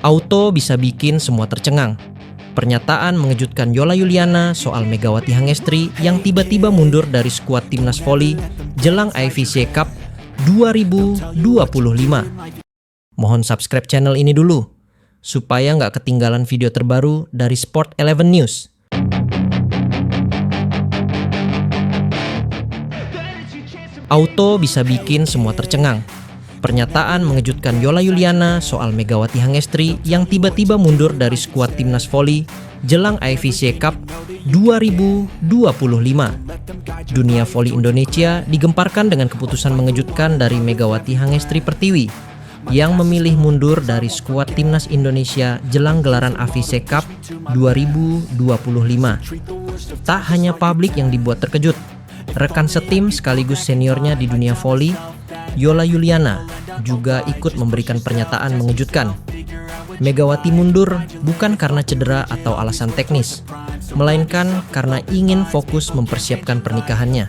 Auto bisa bikin semua tercengang. Pernyataan mengejutkan Yola Juliana soal Megawati Hangestri yang tiba-tiba mundur dari skuad timnas voli jelang IFC Cup 2025. Mohon subscribe channel ini dulu, supaya nggak ketinggalan video terbaru dari Sport 11 News. Auto bisa bikin semua tercengang. Pernyataan mengejutkan Yola Juliana soal Megawati Hangestri yang tiba-tiba mundur dari skuad timnas voli jelang IFC Cup 2025. Dunia voli Indonesia digemparkan dengan keputusan mengejutkan dari Megawati Hangestri Pertiwi yang memilih mundur dari skuad timnas Indonesia jelang gelaran IFC Cup 2025. Tak hanya publik yang dibuat terkejut, rekan setim sekaligus seniornya di dunia voli, Yola Juliana, juga ikut memberikan pernyataan mengejutkan. Megawati mundur bukan karena cedera atau alasan teknis, melainkan karena ingin fokus mempersiapkan pernikahannya.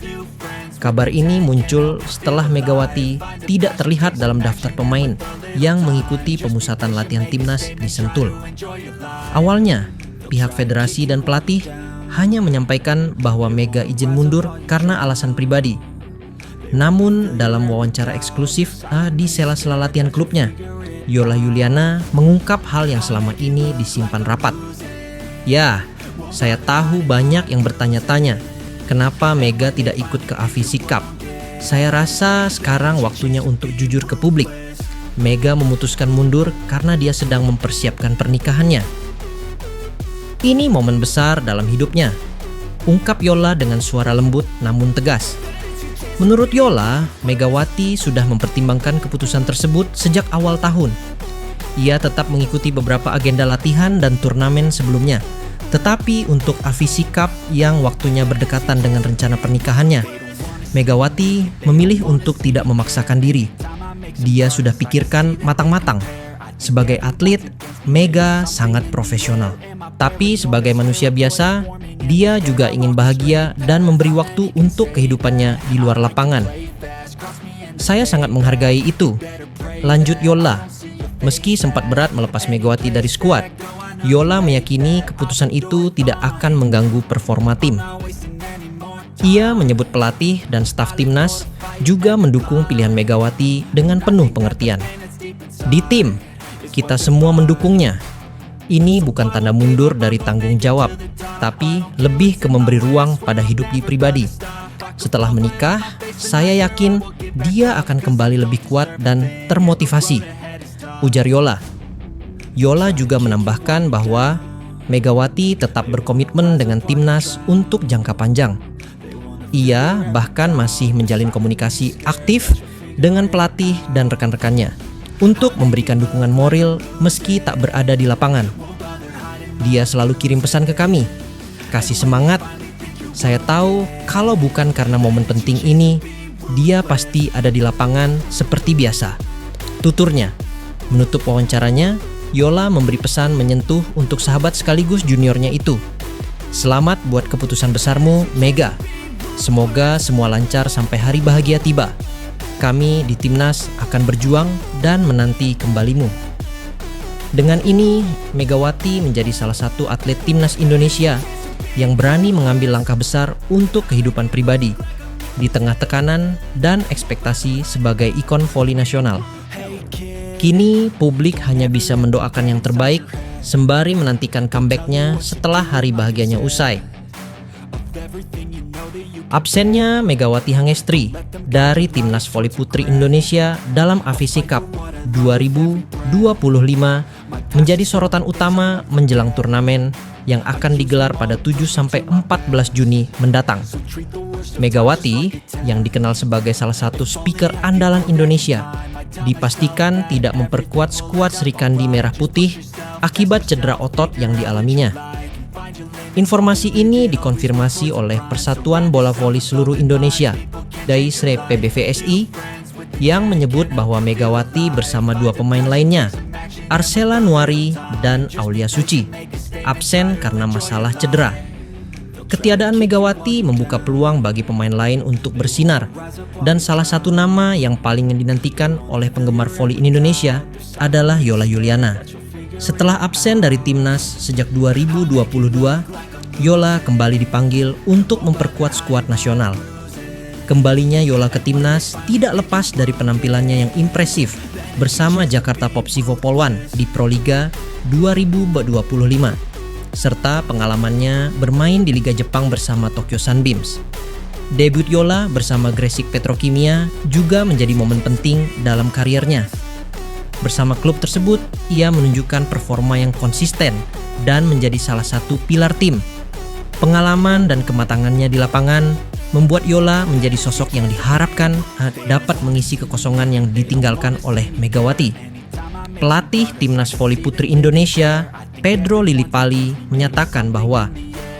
Kabar ini muncul setelah Megawati tidak terlihat dalam daftar pemain yang mengikuti pemusatan latihan timnas di Sentul. Awalnya, pihak federasi dan pelatih hanya menyampaikan bahwa Mega izin mundur karena alasan pribadi. Namun dalam wawancara eksklusif di sela-sela latihan klubnya, Yola Juliana mengungkap hal yang selama ini disimpan rapat. Ya, saya tahu banyak yang bertanya-tanya, kenapa Mega tidak ikut ke IFC Cup? Saya rasa sekarang waktunya untuk jujur ke publik. Mega memutuskan mundur karena dia sedang mempersiapkan pernikahannya. Ini momen besar dalam hidupnya, ungkap Yola dengan suara lembut namun tegas. Menurut Yola, Megawati sudah mempertimbangkan keputusan tersebut sejak awal tahun. Ia tetap mengikuti beberapa agenda latihan dan turnamen sebelumnya. Tetapi untuk IFC Cup yang waktunya berdekatan dengan rencana pernikahannya, Megawati memilih untuk tidak memaksakan diri. Dia sudah pikirkan matang-matang. Sebagai atlet, Mega sangat profesional. Tapi sebagai manusia biasa, dia juga ingin bahagia dan memberi waktu untuk kehidupannya di luar lapangan. Saya sangat menghargai itu, lanjut Yola. Meski sempat berat melepas Megawati dari skuad, Yola meyakini keputusan itu tidak akan mengganggu performa tim. Ia menyebut pelatih dan staf timnas juga mendukung pilihan Megawati dengan penuh pengertian. Di tim, kita semua mendukungnya. Ini bukan tanda mundur dari tanggung jawab, tapi lebih ke memberi ruang pada hidup pribadi. Setelah menikah, saya yakin dia akan kembali lebih kuat dan termotivasi, ujar Yola. Yola juga menambahkan bahwa Megawati tetap berkomitmen dengan timnas untuk jangka panjang. Ia bahkan masih menjalin komunikasi aktif dengan pelatih dan rekan-rekannya untuk memberikan dukungan moral meski tak berada di lapangan. Dia selalu kirim pesan ke kami, kasih semangat. Saya tahu kalau bukan karena momen penting ini, dia pasti ada di lapangan seperti biasa, tuturnya. Menutup wawancaranya, Yola memberi pesan menyentuh untuk sahabat sekaligus juniornya itu. Selamat buat keputusan besarmu, Mega. Semoga semua lancar sampai hari bahagia tiba. Kami di timnas akan berjuang dan menanti kembalimu. Dengan ini, Megawati menjadi salah satu atlet timnas Indonesia yang berani mengambil langkah besar untuk kehidupan pribadi di tengah tekanan dan ekspektasi sebagai ikon voli nasional. Kini publik hanya bisa mendoakan yang terbaik sembari menantikan comeback-nya setelah hari bahagianya usai. Absennya Megawati Hangestri dari Timnas Voli Putri Indonesia dalam IFC Cup 2025 menjadi sorotan utama menjelang turnamen yang akan digelar pada 7-14 Juni mendatang. Megawati, yang dikenal sebagai salah satu speaker andalan Indonesia, dipastikan tidak memperkuat skuad Srikandi Merah Putih akibat cedera otot yang dialaminya. Informasi ini dikonfirmasi oleh Persatuan Bola Voli Seluruh Indonesia, Daisre PBVSI, yang menyebut bahwa Megawati bersama dua pemain lainnya, Arsela Nuari dan Aulia Suci, absen karena masalah cedera. Ketiadaan Megawati membuka peluang bagi pemain lain untuk bersinar, dan salah satu nama yang paling dinantikan oleh penggemar voli Indonesia adalah Yola Juliana. Setelah absen dari timnas sejak 2022, Yola kembali dipanggil untuk memperkuat skuad nasional. Kembalinya Yola ke timnas tidak lepas dari penampilannya yang impresif bersama Jakarta Popsivo Polwan di Proliga 2025, serta pengalamannya bermain di Liga Jepang bersama Tokyo Sunbeams. Debut Yola bersama Gresik Petrokimia juga menjadi momen penting dalam kariernya. Bersama klub tersebut, ia menunjukkan performa yang konsisten dan menjadi salah satu pilar tim. Pengalaman dan kematangannya di lapangan membuat Yola menjadi sosok yang diharapkan dapat mengisi kekosongan yang ditinggalkan oleh Megawati. Pelatih Timnas Voli Putri Indonesia, Pedro Lillipali, menyatakan bahwa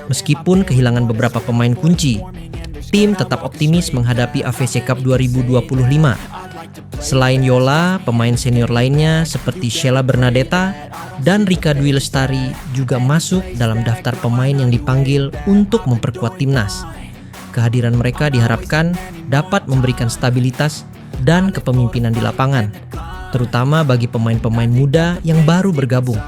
meskipun kehilangan beberapa pemain kunci, tim tetap optimis menghadapi AFC Cup 2025. Selain Yola, pemain senior lainnya seperti Sheila Bernadetta dan Rika Dwi Lestari juga masuk dalam daftar pemain yang dipanggil untuk memperkuat timnas. Kehadiran mereka diharapkan dapat memberikan stabilitas dan kepemimpinan di lapangan, terutama bagi pemain-pemain muda yang baru bergabung.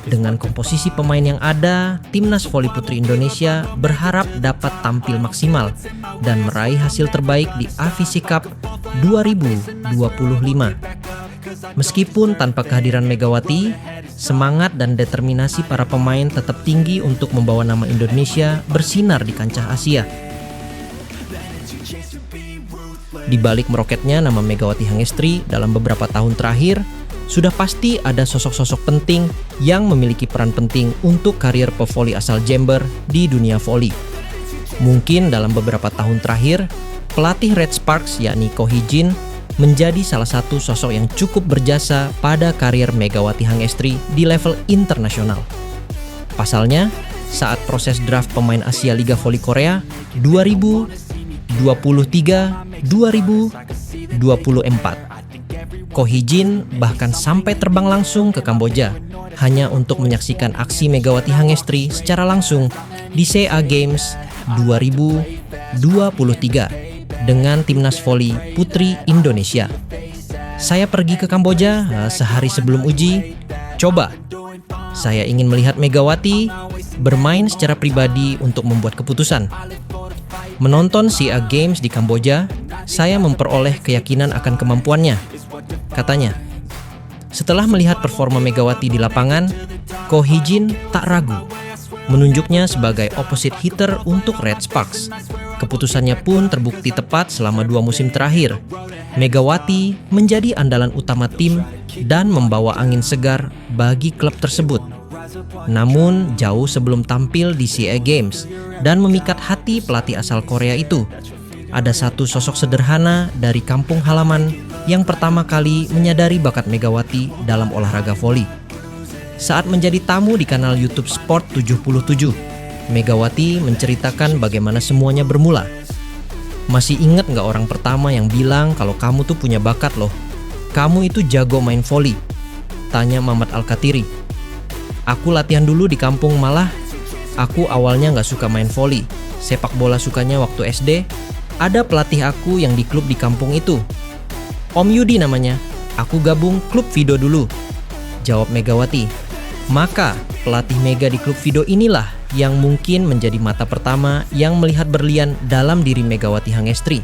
Dengan komposisi pemain yang ada, Timnas Voli Putri Indonesia berharap dapat tampil maksimal dan meraih hasil terbaik di AFC Cup 2025. Meskipun tanpa kehadiran Megawati, semangat dan determinasi para pemain tetap tinggi untuk membawa nama Indonesia bersinar di kancah Asia. Di balik meroketnya nama Megawati Hangestri dalam beberapa tahun terakhir, sudah pasti ada sosok-sosok penting yang memiliki peran penting untuk karir pevoli asal Jember di dunia voli. Mungkin dalam beberapa tahun terakhir, pelatih Red Sparks yakni Ko Hee-jin menjadi salah satu sosok yang cukup berjasa pada karir Megawati Hangestri di level internasional. Pasalnya, saat proses draft pemain Asia Liga Voli Korea 2023-2024, Ko Hee-jin bahkan sampai terbang langsung ke Kamboja hanya untuk menyaksikan aksi Megawati Hangestri secara langsung di SEA Games 2023 dengan Timnas Voli Putri Indonesia. Saya pergi ke Kamboja sehari sebelum uji. Coba, saya ingin melihat Megawati bermain secara pribadi untuk membuat keputusan. Menonton SEA Games di Kamboja, saya memperoleh keyakinan akan kemampuannya, katanya. Setelah melihat performa Megawati di lapangan, Ko Hee-jin tak ragu menunjuknya sebagai opposite hitter untuk Red Sparks. Keputusannya pun terbukti tepat selama 2 musim terakhir. Megawati menjadi andalan utama tim dan membawa angin segar bagi klub tersebut. Namun jauh sebelum tampil di SEA Games dan memikat hati pelatih asal Korea itu, ada satu sosok sederhana dari kampung halaman yang pertama kali menyadari bakat Megawati dalam olahraga voli. Saat menjadi tamu di kanal YouTube Sport 77, Megawati menceritakan bagaimana semuanya bermula. Masih ingat nggak orang pertama yang bilang kalau kamu tuh punya bakat loh? Kamu itu jago main voli? Tanya Mamat Al-Katiri. Aku latihan dulu di kampung, malah aku awalnya nggak suka main voli. Sepak bola sukanya waktu SD. Ada pelatih aku yang di klub di kampung itu. Om Yudi namanya. Aku gabung klub Vido dulu, jawab Megawati. Maka pelatih Mega di klub Vido inilah yang mungkin menjadi mata pertama yang melihat berlian dalam diri Megawati Hangestri.